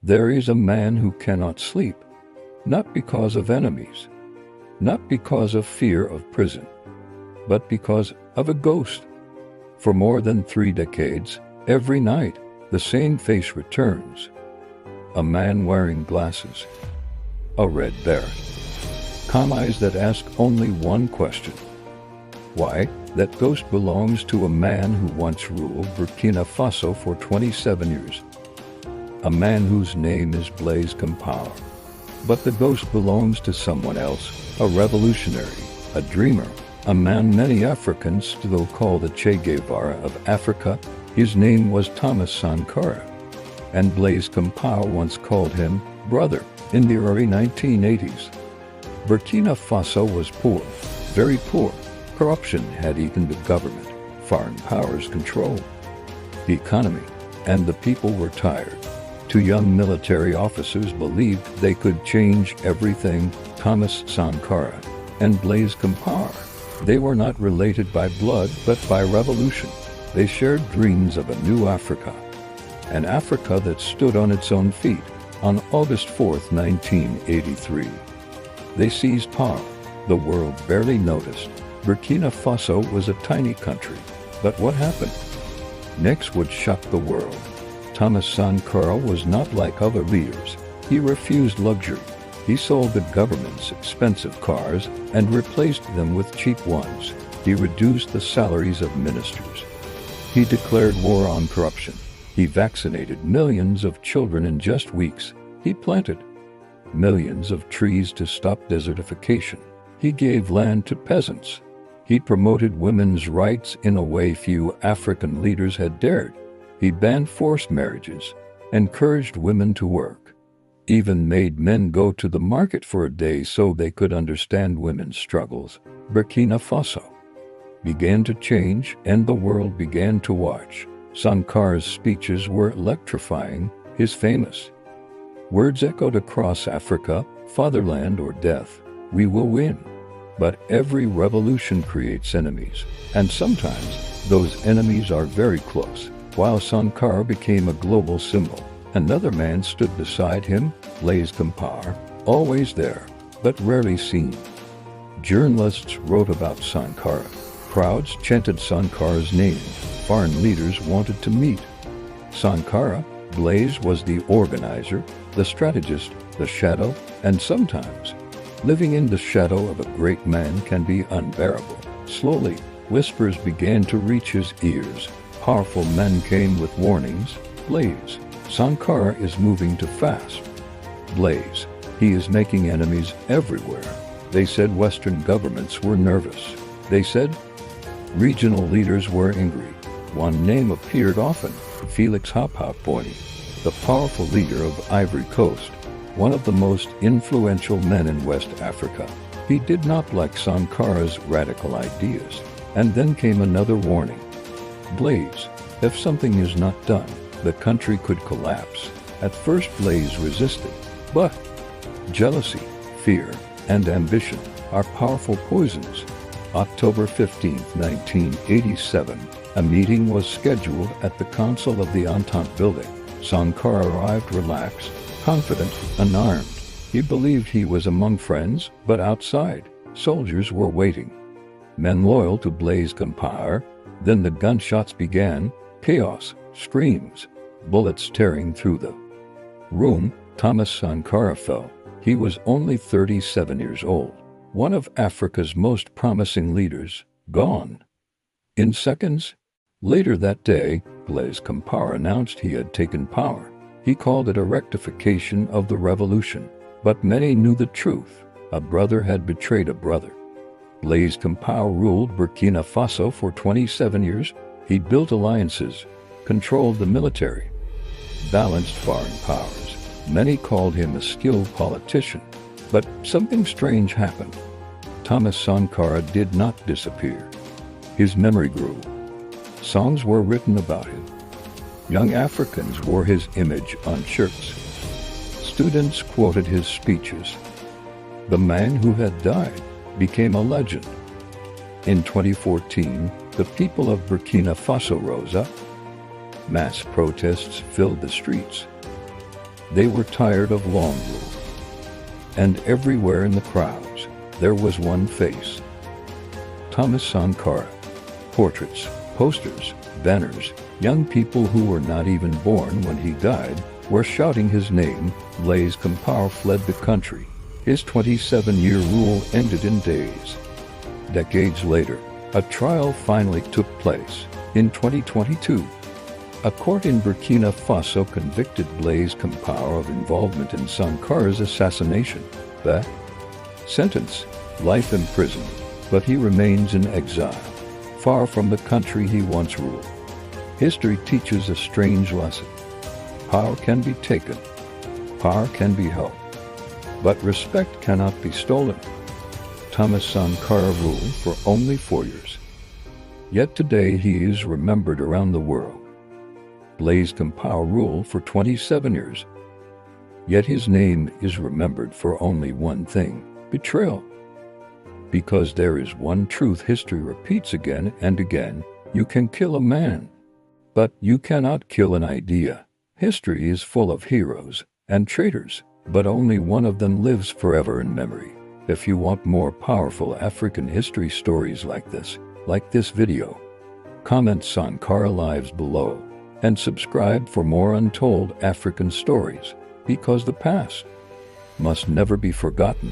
There is a man who cannot sleep, not because of enemies, not because of fear of prison, but because of a ghost. For more than 3 decades, every night, the same face returns. A man wearing glasses, a red beret, calm eyes that ask only one question. Why? That ghost belongs to a man who once ruled Burkina Faso for 27 years. A man whose name is Blaise Compaoré. But the ghost belongs to someone else, a revolutionary, a dreamer, a man many Africans still call the Che Guevara of Africa. His name was Thomas Sankara, and Blaise Compaoré once called him brother in the early 1980s. Burkina Faso was poor, very poor. Corruption had eaten the government, foreign powers controlled the economy, and the people were tired. 2 young military officers believed they could change everything, Thomas Sankara and Blaise Compaoré. They were not related by blood, but by revolution. They shared dreams of a new Africa, an Africa that stood on its own feet on August 4, 1983. They seized power. The world barely noticed. Burkina Faso was a tiny country, but what happened next would shock the world. Thomas Sankara was not like other leaders. He refused luxury. He sold the government's expensive cars and replaced them with cheap ones. He reduced the salaries of ministers. He declared war on corruption. He vaccinated millions of children in just weeks. He planted millions of trees to stop desertification. He gave land to peasants. He promoted women's rights in a way few African leaders had dared. He banned forced marriages, encouraged women to work, even made men go to the market for a day so they could understand women's struggles. Burkina Faso began to change, and the world began to watch. Sankara's speeches were electrifying. His famous words echoed across Africa: fatherland or death, we will win. But every revolution creates enemies, and sometimes those enemies are very close. While Sankara became a global symbol, another man stood beside him, Blaise Compaoré, always there, but rarely seen. Journalists wrote about Sankara. Crowds chanted Sankara's name. Foreign leaders wanted to meet Sankara. Blaise was the organizer, the strategist, the shadow, and sometimes living in the shadow of a great man can be unbearable. Slowly, whispers began to reach his ears. Powerful men came with warnings. Blaise, Sankara is moving too fast. Blaise, he is making enemies everywhere. They said Western governments were nervous. They said regional leaders were angry. One name appeared often: Felix Houphouët-Boigny, the powerful leader of Ivory Coast, one of the most influential men in West Africa. He did not like Sankara's radical ideas. And then came another warning. Blaise, if something is not done, the country could collapse. At first Blaise resisted, but jealousy, fear, and ambition are powerful poisons. October 15, 1987, a meeting was scheduled at the Council of the Entente building. Sankara arrived relaxed, confident, unarmed. He believed he was among friends, but outside, soldiers were waiting. Men loyal to Blaise Compaoré. Then the gunshots began. Chaos, screams, bullets tearing through the room. Thomas Sankara fell. He was only 37 years old. One of Africa's most promising leaders, gone in seconds. Later that day, Blaise Compaoré announced he had taken power. He called it a rectification of the revolution. But many knew the truth. A brother had betrayed a brother. Blaise Compaoré ruled Burkina Faso for 27 years. He built alliances, controlled the military, balanced foreign powers. Many called him a skilled politician. But something strange happened. Thomas Sankara did not disappear. His memory grew. Songs were written about him. Young Africans wore his image on shirts. Students quoted his speeches. The man who had died became a legend. In 2014, the people of Burkina Faso rose up. Mass protests filled the streets. They were tired of long rule. And everywhere in the crowds, there was one face. Thomas Sankara. Portraits, posters, banners, young people who were not even born when he died were shouting his name. Blaise Compaoré fled the country. His 27-year rule ended in days. Decades later, a trial finally took place. In 2022, a court in Burkina Faso convicted Blaise Compaoré of involvement in Sankara's assassination. The sentence: life in prison, but he remains in exile, far from the country he once ruled. History teaches a strange lesson. Power can be taken, power can be held, but respect cannot be stolen. Thomas Sankara ruled for only 4 years. Yet today he is remembered around the world. Blaise Compaoré ruled for 27 years. Yet his name is remembered for only one thing: betrayal. Because there is one truth history repeats again and again: you can kill a man, but you cannot kill an idea. History is full of heroes and traitors, but only one of them lives forever in memory. If you want more powerful African history stories like this video, comment Sankara lives below, and subscribe for more untold African stories, because the past must never be forgotten.